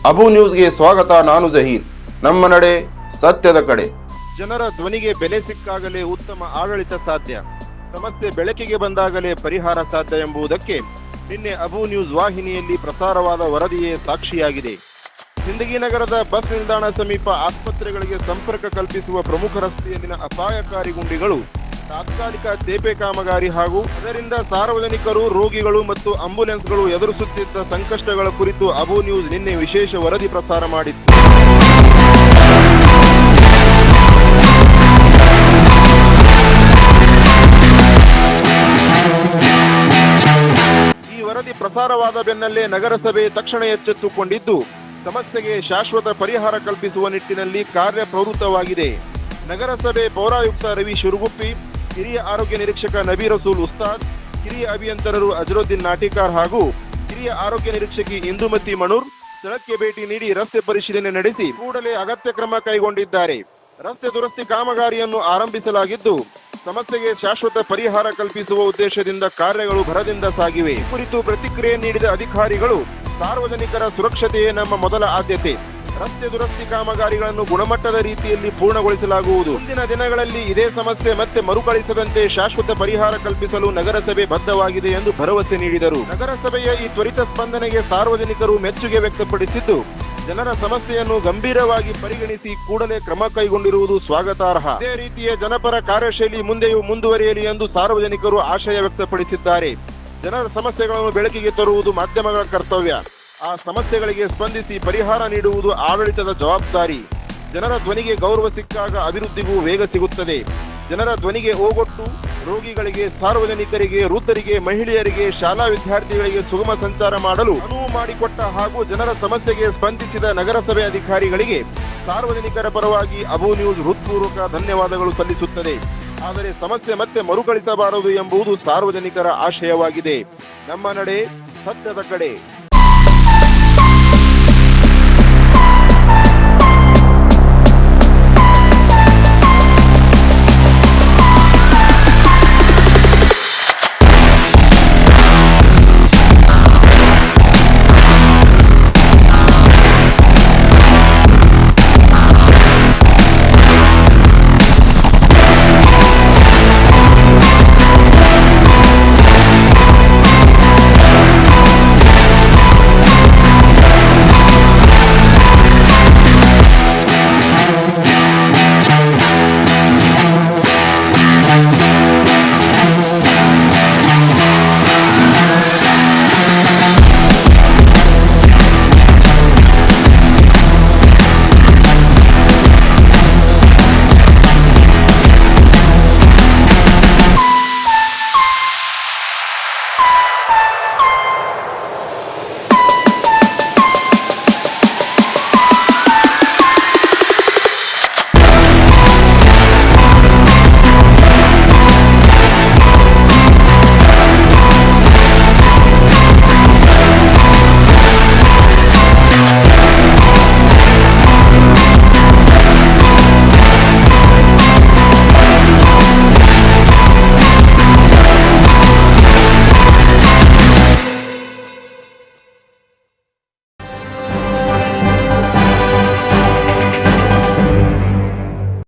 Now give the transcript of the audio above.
ಅಬು ನ್ಯೂಸ್ಗೆ ಸ್ವಾಗತ. ನಾನು ಜಹೀರ್. ನಮ್ಮ ನಡೆ ಸತ್ಯದ ಕಡೆ. ಜನರ ಧ್ವನಿಗೆ ಬೆಲೆ ಸಿಕ್ಕಾಗಲೇ ಉತ್ತಮ ಆಡಳಿತ ಸಾಧ್ಯ, ಸಮಸ್ಯೆ ಬೆಳಕಿಗೆ ಬಂದಾಗಲೇ ಪರಿಹಾರ ಸಾಧ್ಯ ಎಂಬುದಕ್ಕೆ ನಿನ್ನೆ ಅಬು ನ್ಯೂಸ್ ವಾಹಿನಿಯಲ್ಲಿ ಪ್ರಸಾರವಾದ ವರದಿಯೇ ಸಾಕ್ಷಿಯಾಗಿದೆ. ಸಿಂದಗಿ ನಗರದ ಬಸ್ ನಿಲ್ದಾಣ ಸಮೀಪ ಆಸ್ಪತ್ರೆಗಳಿಗೆ ಸಂಪರ್ಕ ಕಲ್ಪಿಸುವ ಪ್ರಮುಖ ರಸ್ತೆಯಲ್ಲಿನ ಅಪಾಯಕಾರಿ ಗುಂಡಿಗಳು, ತಾತ್ಕಾಲಿಕ ತೇಪೆ ಕಾಮಗಾರಿ ಹಾಗೂ ಅದರಿಂದ ಸಾರ್ವಜನಿಕರು, ರೋಗಿಗಳು ಮತ್ತು ಆಂಬ್ಯುಲೆನ್ಸ್ಗಳು ಎದುರಿಸುತ್ತಿದ್ದ ಸಂಕಷ್ಟಗಳ ಕುರಿತು ಅಬು ನ್ಯೂಸ್ ನಿನ್ನೆ ವಿಶೇಷ ವರದಿ ಪ್ರಸಾರ ಮಾಡಿತ್ತು. ಈ ವರದಿ ಪ್ರಸಾರವಾದ ಬೆನ್ನಲ್ಲೇ ನಗರಸಭೆ ತಕ್ಷಣ ಎಚ್ಚೆತ್ತುಕೊಂಡಿದ್ದು ಸಮಸ್ಯೆಗೆ ಶಾಶ್ವತ ಪರಿಹಾರ ಕಲ್ಪಿಸುವ ನಿಟ್ಟಿನಲ್ಲಿ ಕಾರ್ಯಪ್ರವೃತ್ತವಾಗಿದೆ. ನಗರಸಭೆ ಪೌರಾಯುಕ್ತ ರವಿ ಶಿರುಗುಪ್ಪಿ, ಹಿರಿಯ ಆರೋಗ್ಯ ನಿರೀಕ್ಷಕ ನಬಿ ರಸೂಲ್ ಉಸ್ತಾದ್, ಹಿರಿಯ ಅಭಿಯಂತರರು ಅಜರುದ್ದೀನ್ ನಾಟಿಕಾರ್ ಹಾಗೂ ಹಿರಿಯ ಆರೋಗ್ಯ ನಿರೀಕ್ಷಕಿ ಇಂದುಮತಿ ಮಣೂರ್ ಸ್ಥಳಕ್ಕೆ ಭೇಟಿ ನೀಡಿ ರಸ್ತೆ ಪರಿಶೀಲನೆ ನಡೆಸಿ ಕೂಡಲೇ ಅಗತ್ಯ ಕ್ರಮ ಕೈಗೊಂಡಿದ್ದಾರೆ. ರಸ್ತೆ ದುರಸ್ತಿ ಕಾಮಗಾರಿಯನ್ನು ಆರಂಭಿಸಲಾಗಿದ್ದು ಸಮಸ್ಯೆಗೆ ಶಾಶ್ವತ ಪರಿಹಾರ ಕಲ್ಪಿಸುವ ಉದ್ದೇಶದಿಂದ ಕಾರ್ಯಗಳು ಭರದಿಂದ ಸಾಗಿವೆ. ಈ ಕುರಿತು ಪ್ರತಿಕ್ರಿಯೆ ನೀಡಿದ ಅಧಿಕಾರಿಗಳು, ಸಾರ್ವಜನಿಕರ ಸುರಕ್ಷತೆಯೇ ನಮ್ಮ ಮೊದಲ ಆದ್ಯತೆ. ರಸ್ತೆ ದುರಸ್ತಿ ಕಾಮಗಾರಿಗಳನ್ನು ಗುಣಮಟ್ಟದ ರೀತಿಯಲ್ಲಿ ಪೂರ್ಣಗೊಳಿಸಲಾಗುವುದು. ಮುಂದಿನ ದಿನಗಳಲ್ಲಿ ಇದೇ ಸಮಸ್ಯೆ ಮತ್ತೆ ಮರುಕಳಿಸದಂತೆ ಶಾಶ್ವತ ಪರಿಹಾರ ಕಲ್ಪಿಸಲು ನಗರಸಭೆ ಬದ್ಧವಾಗಿದೆ ಎಂದು ಭರವಸೆ ನೀಡಿದರು. ನಗರಸಭೆಯ ಈ ತ್ವರಿತ ಸ್ಪಂದನೆಗೆ ಸಾರ್ವಜನಿಕರು ಮೆಚ್ಚುಗೆ ವ್ಯಕ್ತಪಡಿಸಿದ್ದು, ಜನರ ಸಮಸ್ಯೆಯನ್ನು ಗಂಭೀರವಾಗಿ ಪರಿಗಣಿಸಿ ಕೂಡಲೇ ಕ್ರಮ ಕೈಗೊಂಡಿರುವುದು ಸ್ವಾಗತಾರ್ಹ. ಇದೇ ರೀತಿಯ ಜನಪರ ಕಾರ್ಯಶೈಲಿ ಮುಂದೆಯೂ ಮುಂದುವರಿಯಲಿ ಎಂದು ಸಾರ್ವಜನಿಕರು ಆಶಯ ವ್ಯಕ್ತಪಡಿಸಿದ್ದಾರೆ. ಜನರ ಸಮಸ್ಯೆಗಳನ್ನು ಬೆಳಕಿಗೆ ತರುವುದು ಮಾಧ್ಯಮಗಳ ಕರ್ತವ್ಯ. ಆ ಸಮಸ್ಯೆಗಳಿಗೆ ಸ್ಪಂದಿಸಿ ಪರಿಹಾರ ನೀಡುವುದು ಆಡಳಿತದ ಜವಾಬ್ದಾರಿ. ಜನರ ಧ್ವನಿಗೆ ಗೌರವ ಸಿಕ್ಕಾಗ ಅಭಿವೃದ್ಧಿಗೂ ವೇಗ ಸಿಗುತ್ತದೆ. ಜನರ ಧ್ವನಿಗೆ ಓಗೊಟ್ಟು ರೋಗಿಗಳಿಗೆ, ಸಾರ್ವಜನಿಕರಿಗೆ, ವೃದ್ಧರಿಗೆ, ಮಹಿಳೆಯರಿಗೆ, ಶಾಲಾ ವಿದ್ಯಾರ್ಥಿಗಳಿಗೆ ಸುಗಮ ಸಂಚಾರ ಮಾಡಲು ಅನುವು ಮಾಡಿಕೊಟ್ಟ ಹಾಗೂ ಜನರ ಸಮಸ್ಯೆಗೆ ಸ್ಪಂದಿಸಿದ ನಗರಸಭೆ ಅಧಿಕಾರಿಗಳಿಗೆ ಸಾರ್ವಜನಿಕರ ಪರವಾಗಿ ಅಬು ನ್ಯೂಸ್ ಹೃತ್ಪೂರ್ವಕ ಧನ್ಯವಾದಗಳು ಸಲ್ಲಿಸುತ್ತದೆ. ಆದರೆ ಸಮಸ್ಯೆ ಮತ್ತೆ ಮರುಕಳಿಸಬಾರದು ಎಂಬುದು ಸಾರ್ವಜನಿಕರ ಆಶಯವಾಗಿದೆ. ನಮ್ಮ ನಡೆ ಸತ್ಯದ ಕಡೆ.